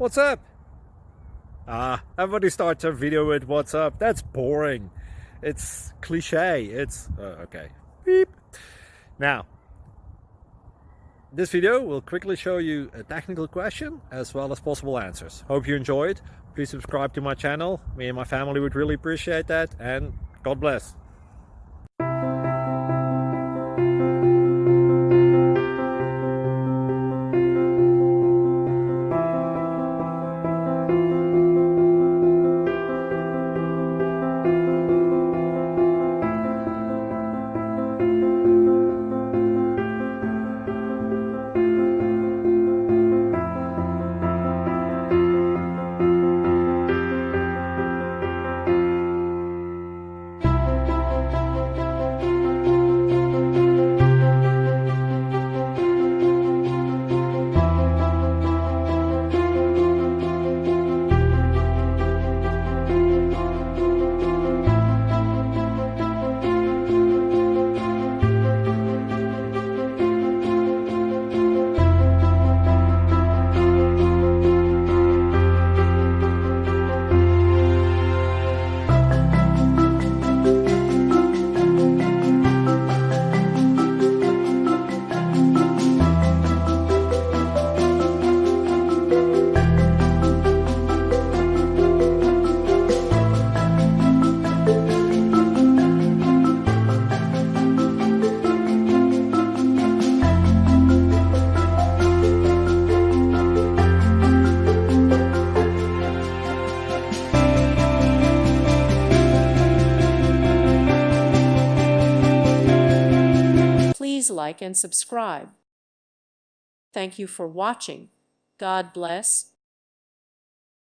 What's up? Everybody starts a video with what's up. That's boring. It's cliche. It's okay. Beep. Now, this video will quickly show you a technical question as well as possible answers. Hope you enjoyed. Please subscribe to my channel. Me and my family would really appreciate that, and God bless. Please like and subscribe. Thank you for watching. God bless.